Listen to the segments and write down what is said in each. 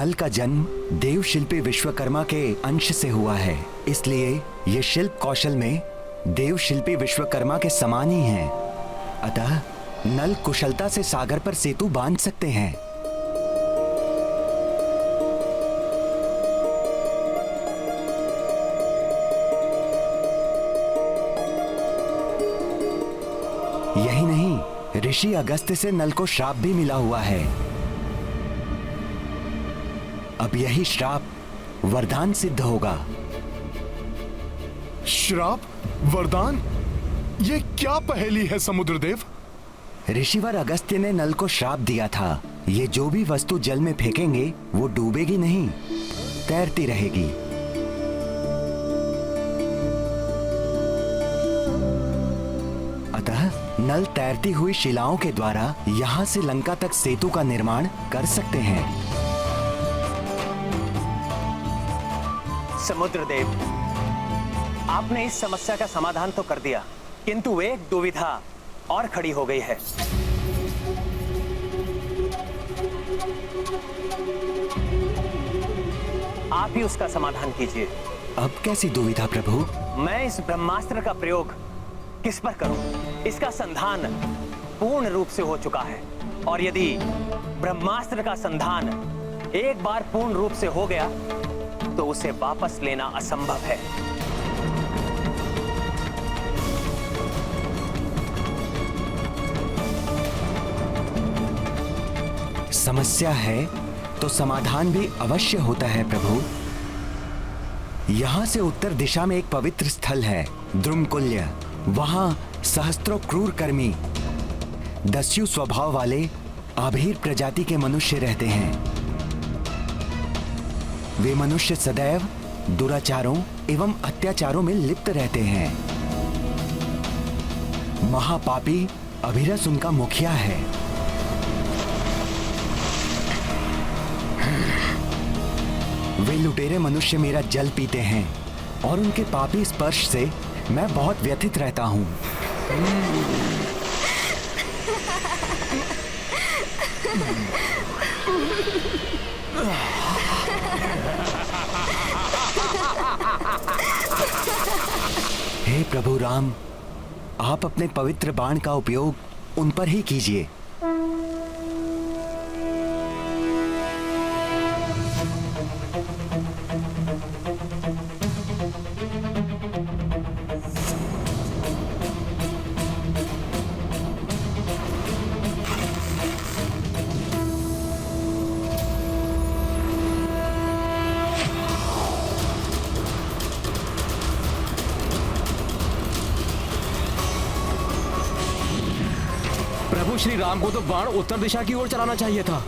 नल का जन्म देव शिल्पी विश्वकर्मा के अंश से हुआ है, इसलिए ये शिल्प कौशल में देव शिल्पी विश्वकर्मा के समान ही हैं। अतः नल कुशलता से सागर पर सेतु बांध सकते हैं। यही नहीं, ऋषि अगस्त्य से नल को श्राप भी मिला हुआ है। अब यही श्राप वरदान सिद्ध होगा। श्राप? वरदान? ये क्या पहेली है समुद्रदेव? ऋषिवर अगस्त्य ने नल को श्राप दिया था, ये जो भी वस्तु जल में फेंकेंगे वो डूबेगी नहीं, तैरती रहेगी। अतः नल तैरती हुई शिलाओं के द्वारा यहाँ से लंका तक सेतु का निर्माण कर सकते हैं। समुद्रदेव, आपने इस समस्या का समाधान तो कर दिया, किंतु एक दुविधा और खड़ी हो गई है। आप ही उसका समाधान कीजिए। अब कैसी दुविधा प्रभु? मैं इस ब्रह्मास्त्र का प्रयोग किस पर करूं? इसका संधान पूर्ण रूप से हो चुका है, और यदि ब्रह्मास्त्र का संधान एक बार पूर्ण रूप से हो गया तो उसे वापस लेना असंभव है। समस्या है तो समाधान भी अवश्य होता है प्रभु। यहाँ से उत्तर दिशा में एक पवित्र स्थल है, द्रुमकुल्य। वहां सहस्त्रों क्रूर कर्मी दस्यु स्वभाव वाले आभीर प्रजाति के मनुष्य रहते हैं। वे मनुष्य सदैव दुराचारों एवं अत्याचारों में लिप्त रहते हैं। महापापी अभिरस उनका मुखिया है। वे लुटेरे मनुष्य मेरा जल पीते हैं और उनके पापी स्पर्श से मैं बहुत व्यथित रहता हूं। हे प्रभु राम, आप अपने पवित्र बाण का उपयोग उन पर ही कीजिए। प्रभु श्री राम को तो बाण उत्तर दिशा की ओर चलाना चाहिए था,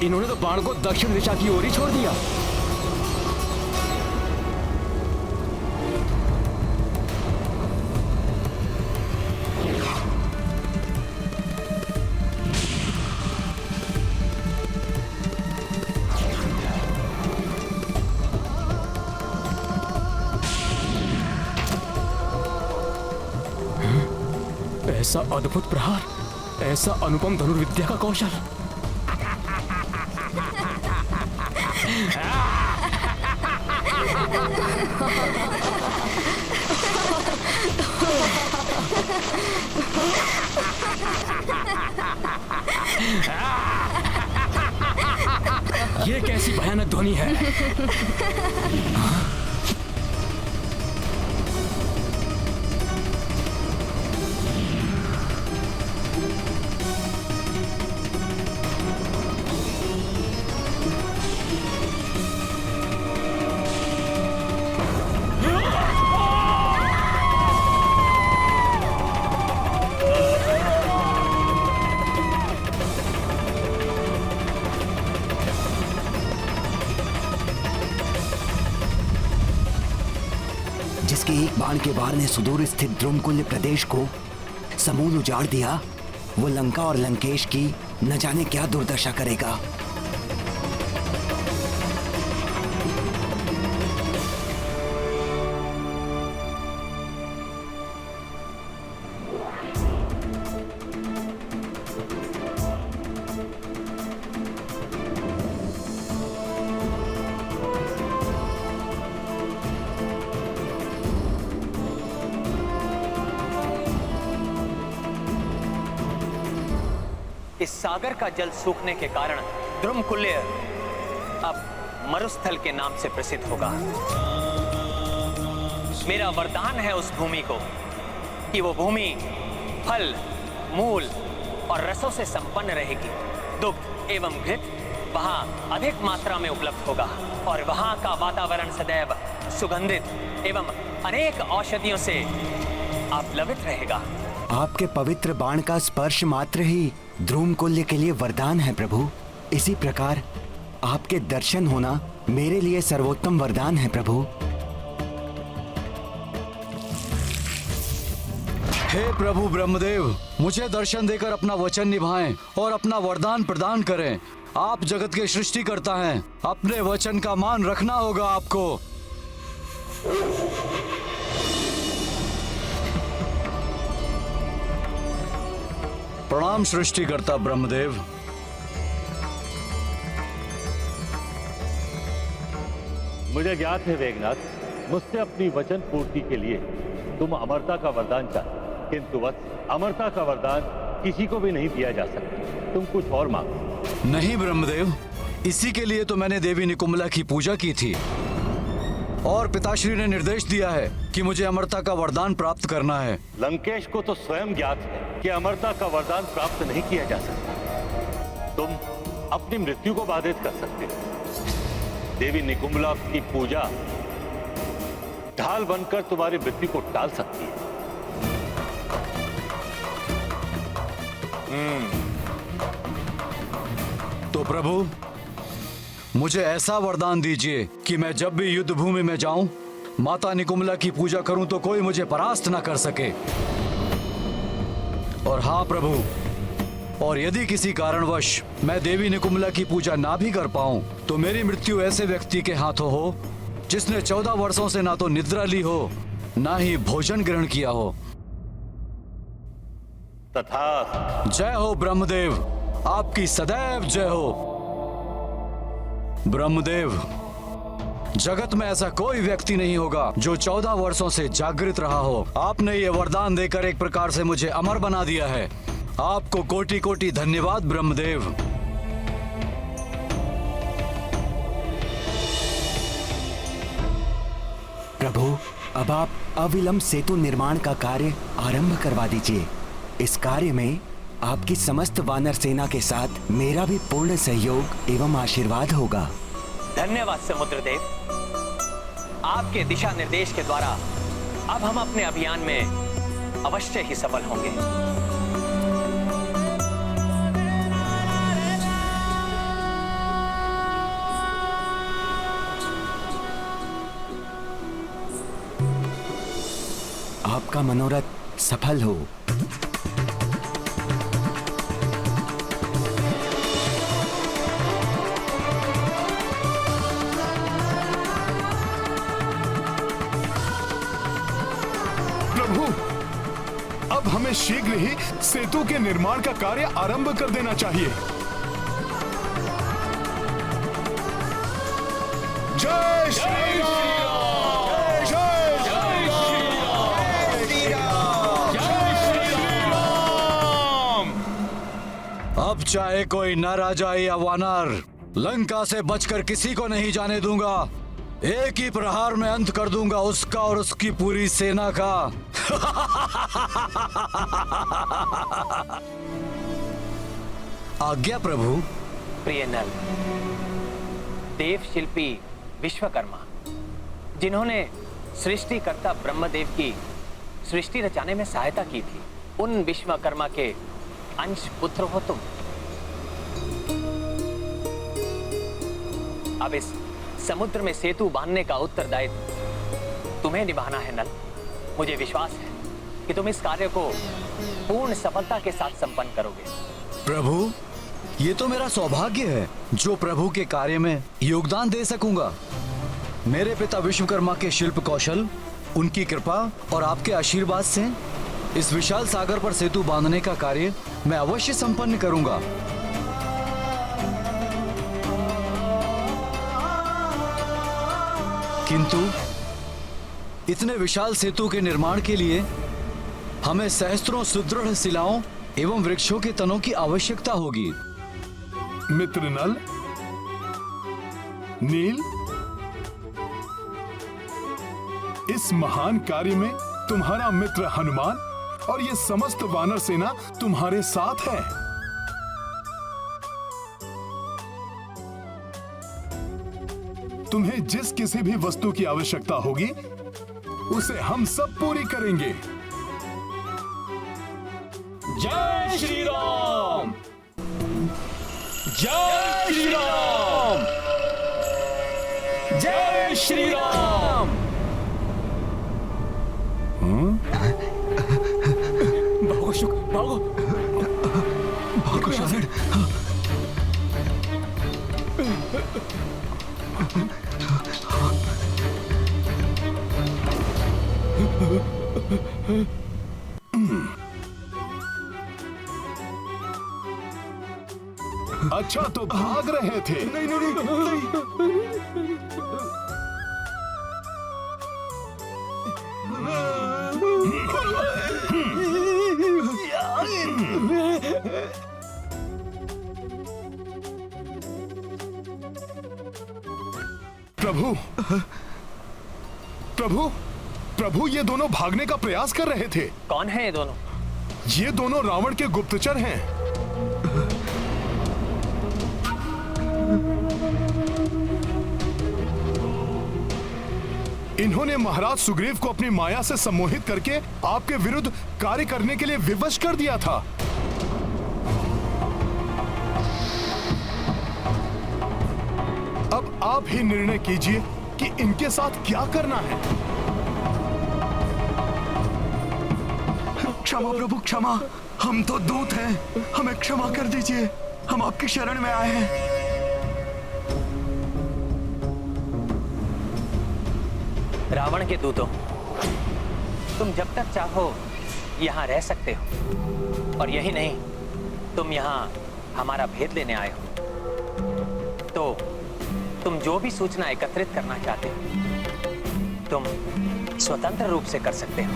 इन्होंने तो बाण को दक्षिण दिशा की ओर ही छोड़ दिया। ऐसा अद्भुत प्रहार, ऐसा अनुपम धनुर्विद्या का कौशल। ये कैसी भयानक ध्वनि है? जिसके एक बाण के वार ने सुदूर स्थित द्रुमकुल्य प्रदेश को समूल उजाड़ दिया, वो लंका और लंकेश की न जाने क्या दुर्दशा करेगा। इस सागर का जल सूखने के कारण द्रुमकुल्य अब मरुस्थल के नाम से प्रसिद्ध होगा। मेरा वरदान है उस भूमि को कि वो भूमि फल, मूल और रसों से संपन्न रहेगी। दुग्ध एवं घृत वहां अधिक मात्रा में उपलब्ध होगा और वहां का वातावरण सदैव सुगंधित एवं अनेक औषधियों से आप्लवित रहेगा। आपके पवित्र बाण का स्पर्श मात्र ही ध्रुमकुल्य के लिए वरदान है प्रभु। इसी प्रकार आपके दर्शन होना मेरे लिए सर्वोत्तम वरदान है प्रभु। हे प्रभु ब्रह्मदेव, मुझे दर्शन देकर अपना वचन निभाएं और अपना वरदान प्रदान करें। आप जगत के सृष्टिकर्ता हैं, अपने वचन का मान रखना होगा आपको। प्रणाम सृष्टिकर्ता ब्रह्मदेव। मुझे ज्ञात है वेगनाथ, मुझसे अपनी वचन पूर्ति के लिए तुम अमरता का वरदान चाहते, किंतु वत्स अमरता का वरदान किसी को भी नहीं दिया जा सकता। तुम कुछ और मांगो। नहीं ब्रह्मदेव, इसी के लिए तो मैंने देवी निकुंभला की पूजा की थी और पिताश्री ने निर्देश दिया है कि मुझे अमरता का वरदान प्राप्त करना है। लंकेश को तो स्वयं ज्ञात है कि अमरता का वरदान प्राप्त नहीं किया जा सकता। तुम अपनी मृत्यु को बाधित कर सकते हो। देवी निकुंभला की पूजा ढाल बनकर तुम्हारी मृत्यु को टाल सकती है। तो प्रभु, मुझे ऐसा वरदान दीजिए कि मैं जब भी युद्ध भूमि में जाऊं, माता निकुंभला की पूजा करूं तो कोई मुझे परास्त न कर सके। और हाँ प्रभु, और यदि किसी कारणवश मैं देवी निकुंभला की पूजा ना भी कर पाऊं, तो मेरी मृत्यु ऐसे व्यक्ति के हाथों हो जिसने 14 वर्षों से ना तो निद्रा ली हो, ना ही भोजन ग्रहण किया हो। तथा जय हो ब्रह्मदेव, आपकी सदैव जय हो। ब्रह्मदेव, जगत में ऐसा कोई व्यक्ति नहीं होगा जो 14 वर्षों से जागृत रहा हो। आपने ये वरदान देकर एक प्रकार से मुझे अमर बना दिया है। आपको कोटि कोटि धन्यवाद ब्रह्मदेव। प्रभु, अब आप अविलंब सेतु निर्माण का कार्य आरंभ करवा दीजिए। इस कार्य में आपकी समस्त वानर सेना के साथ मेरा भी पूर्ण सहयोग एवं आशीर्वाद होगा। धन्यवाद समुद्रदेव। आपके दिशा निर्देश के द्वारा अब हम अपने अभियान में अवश्य ही सफल होंगे। आपका मनोरथ सफल हो। प्रभु, अब हमें शीघ्र ही सेतु के निर्माण का कार्य आरंभ कर देना चाहिए। जय श्री राम! जय श्री राम! जय श्री राम! अब चाहे कोई नर आ जाए या वानर, लंका से बचकर किसी को नहीं जाने दूंगा। एक ही प्रहार में अंत कर दूंगा उसका और उसकी पूरी सेना का। आज्ञा प्रभु। प्रिय नल, देव शिल्पी विश्वकर्मा, जिन्होंने सृष्टिकर्ता ब्रह्मदेव की सृष्टि रचाने में सहायता की थी, उन विश्वकर्मा के अंश पुत्र हो तुम। अब इस समुद्र में सेतु बांधने का उत्तरदायित्व तुम्हें निभाना है नल। मुझे विश्वास है कि तुम इस कार्य को पूर्ण सफलता के साथ संपन्न करोगे। प्रभु, ये तो मेरा सौभाग्य है जो प्रभु के कार्य में योगदान दे सकूंगा। मेरे पिता विश्वकर्मा के शिल्प कौशल, उनकी कृपा और आपके आशीर्वाद से इस विशाल सागर पर सेतु बांधने का कार्य मैं अवश्य संपन्न करूंगा। किंतु इतने विशाल सेतु के निर्माण के लिए हमें सहस्त्रों सुदृढ़ शिलाओं एवं वृक्षों के तनों की आवश्यकता होगी। मित्र नल, नील, इस महान कार्य में तुम्हारा मित्र हनुमान और ये समस्त वानर सेना तुम्हारे साथ है। तुम्हें जिस किसी भी वस्तु की आवश्यकता होगी उसे हम सब पूरी करेंगे। जय श्री राम, जय श्री राम, जय श्री राम। भागो शुक, भागो भागो शालिड। अच्छा तो भाग रहे थे। नहीं नहीं नहीं, प्रभु प्रभु प्रभु, ये दोनों भागने का प्रयास कर रहे थे। कौन है ये दोनों? ये दोनों रावण के गुप्तचर हैं। इन्होंने महाराज सुग्रीव को अपनी माया से सम्मोहित करके आपके विरुद्ध कार्य करने के लिए विवश कर दिया था। अब आप ही निर्णय कीजिए कि इनके साथ क्या करना है। क्षमा प्रभु क्षमा, हम तो दूत हैं, हमें क्षमा कर दीजिए, हम आपकी शरण में आए हैं। रावण के दूतों, तुम जब तक चाहो यहाँ रह सकते हो, और यही नहीं, तुम यहाँ हमारा भेद लेने आए हो। तो तुम जो भी सूचना एकत्रित करना चाहते हो, तुम स्वतंत्र रूप से कर सकते हो।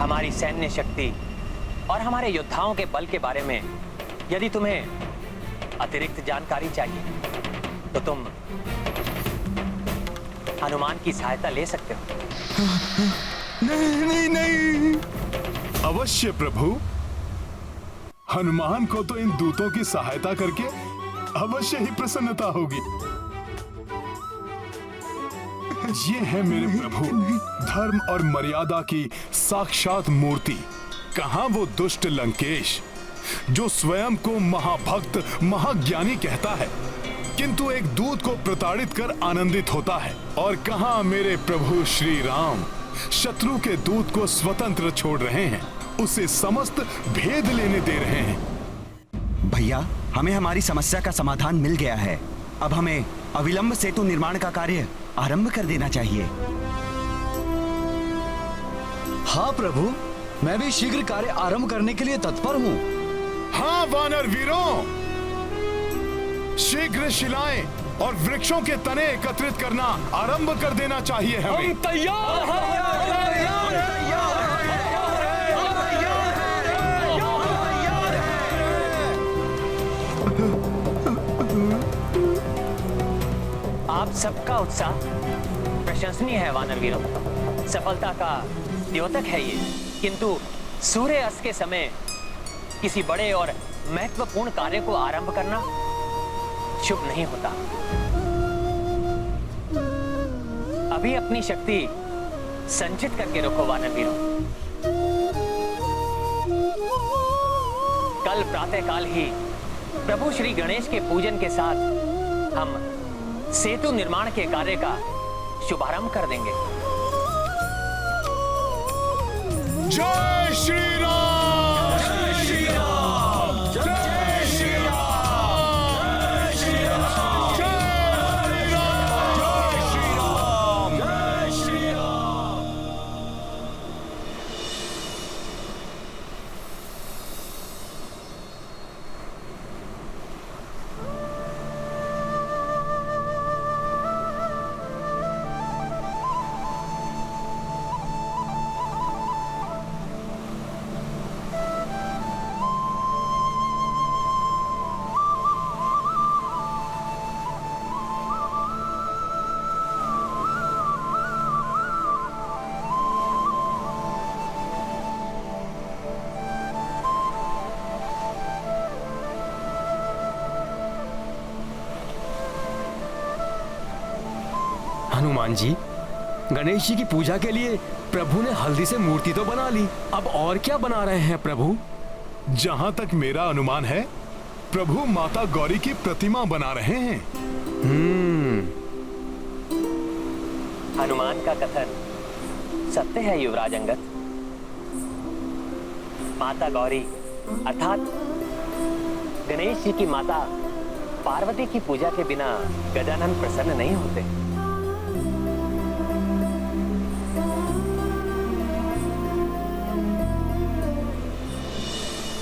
हमारी सैन्य शक्ति और हमारे योद्धाओं के बल के बारे में यदि तुम्हें अतिरिक्त जानकारी चाहिए तो तुम हनुमान की सहायता ले सकते हो। नहीं नहीं नहीं, अवश्य प्रभु, हनुमान को तो इन दूतों की सहायता करके अवश्य ही प्रसन्नता होगी। ये है मेरे प्रभु, धर्म और मर्यादा की साक्षात मूर्ति। कहां वो दुष्ट लंकेश जो स्वयं को महाभक्त महाज्ञानी कहता है, किंतु एक दूत को प्रताड़ित कर आनंदित होता है। और कहां मेरे प्रभु श्री राम शत्रु के दूत को स्वतंत्र छोड़ रहे हैं, उसे समस्त भेद लेने दे रहे हैं। भैया, हमें हमारी समस्या का समाधान मिल गया है। अब हमें अविलंब सेतु निर्माण का कार्य आरंभ कर देना चाहिए। हाँ प्रभु, मैं भी शीघ्र कार्य आरंभ करने के लिए तत्पर हूँ। हाँ वानर वीरों, शीघ्र शिलाएं और वृक्षों के तने एकत्रित करना आरंभ कर देना चाहिए हमें। हम तैयार हैं। आप सबका उत्साह प्रशंसनीय है वानर वीरों, सफलता का द्योतक है ये। किंतु सूर्य अस्त के समय किसी बड़े और महत्वपूर्ण कार्य को आरंभ करना शुभ नहीं होता। अभी अपनी शक्ति संचित करके रखो वानर वीरों। कल प्रातःकाल ही प्रभु श्री गणेश के पूजन के साथ हम सेतु निर्माण के कार्य का शुभारंभ कर देंगे। जय श्री राम, जय श्री राम, जय श्री राम, जय श्री राम, जय श्री राम, जय श्री राम। हनुमान जी, गणेश जी की पूजा के लिए प्रभु ने हल्दी से मूर्ति तो बना ली, अब और क्या बना रहे हैं प्रभु? जहां तक मेरा अनुमान है, प्रभु माता गौरी की प्रतिमा बना रहे हैं। हनुमान का कथन सत्य है युवराज अंगद। माता गौरी अर्थात गणेश जी की माता पार्वती की पूजा के बिना गजानन प्रसन्न नहीं होते।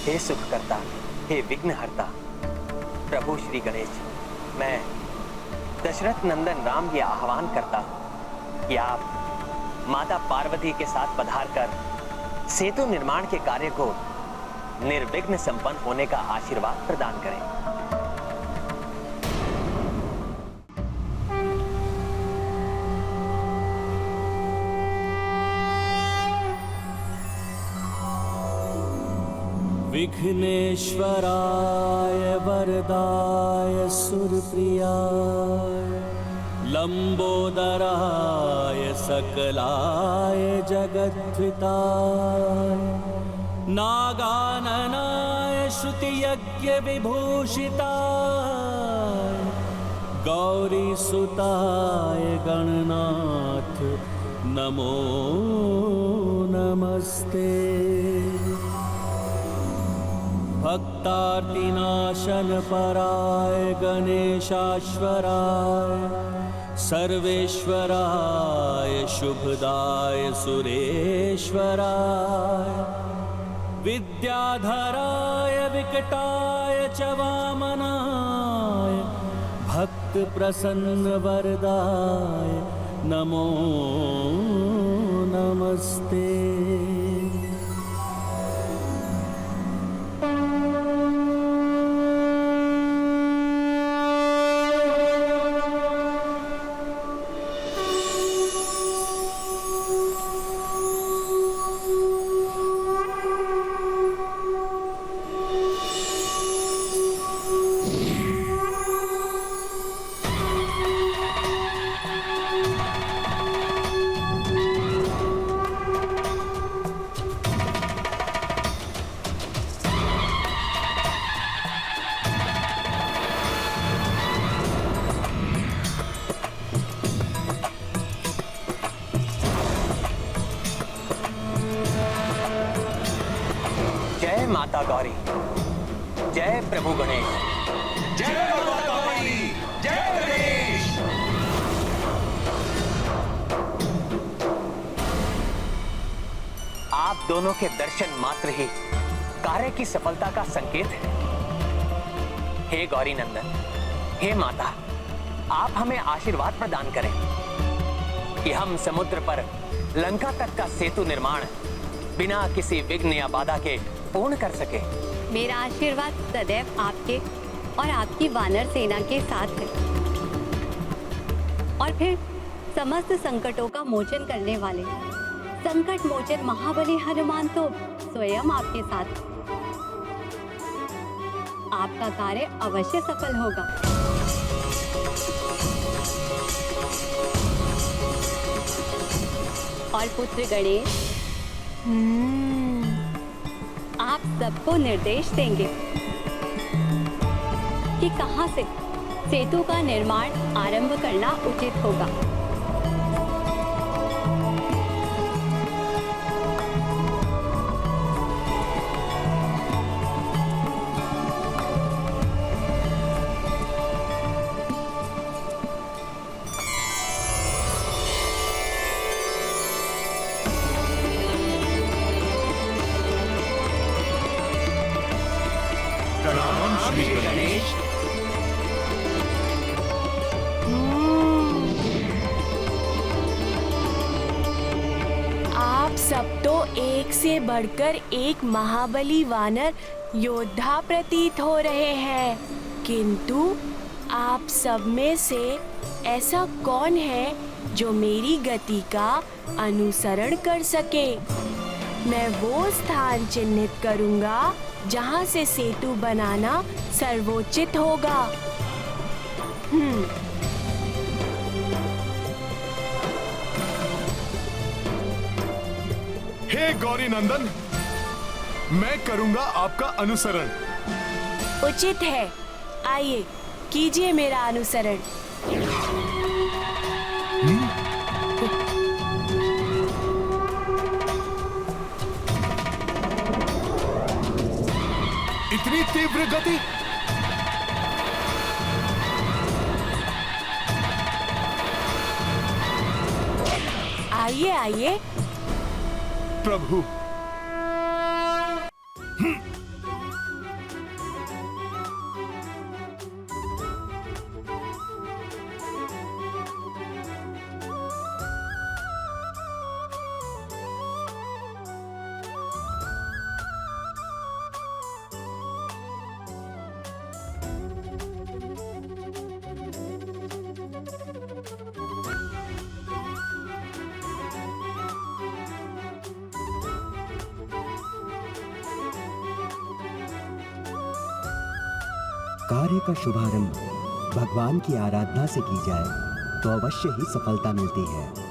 हे सुखकर्ता, हे विघ्नहर्ता, प्रभु श्री गणेश, मैं दशरथ नंदन राम ये आह्वान करता हूं कि आप माता पार्वती के साथ पधार कर सेतु निर्माण के कार्य को निर्विघ्न संपन्न होने का आशीर्वाद प्रदान करें। विघ्नेश्वराय वरदाय सुरप्रियाय लंबोदराय सकलाय जगद्विताय नागाननाय श्रुतियज्ञ विभूषिताय गौरीसुताय गणनाथ नमो नमस्ते। भक्तार्तिनाशन पराय गणेशाश्वराय सर्वेश्वराय शुभदाय सुरेश्वराय विद्याधराय विकटाय च वामनाय भक्त प्रसन्न वरदाय नमो नमस्ते। जय माता गौरी, जय प्रभु गणेश। जय माता गौरी, जय गणेश। आप दोनों के दर्शन मात्र ही कार्य की सफलता का संकेत है। हे गौरी नंदन, हे माता, आप हमें आशीर्वाद प्रदान करें कि हम समुद्र पर लंका तक का सेतु निर्माण बिना किसी विघ्न या बाधा के पूर्ण कर सके। मेरा आशीर्वाद सदैव आपके और आपकी वानर सेना के साथ है। और फिर समस्त संकटों का मोचन करने वाले संकट मोचन महाबली हनुमान तो स्वयं आपके साथ। आपका कार्य अवश्य सफल होगा। और पुत्र गणेश, आप सबको निर्देश देंगे कि कहां से सेतु का निर्माण आरंभ करना उचित होगा। प्रणाम श्री गणेश। आप सब तो एक से बढ़कर एक महाबली वानर योद्धा प्रतीत हो रहे हैं, किंतु आप सब में से ऐसा कौन है जो मेरी गति का अनुसरण कर सके? मैं वो स्थान चिन्हित करूंगा जहां से सेतु बनाना सर्वोचित होगा। हे गौरी नंदन, मैं करूंगा आपका अनुसरण। उचित है, आइए कीजिए मेरा अनुसरण। इतनी तीव्र गति? आइए आइए। प्रभु, कार्य का शुभारंभ भगवान की आराधना से की जाए तो अवश्य ही सफलता मिलती है।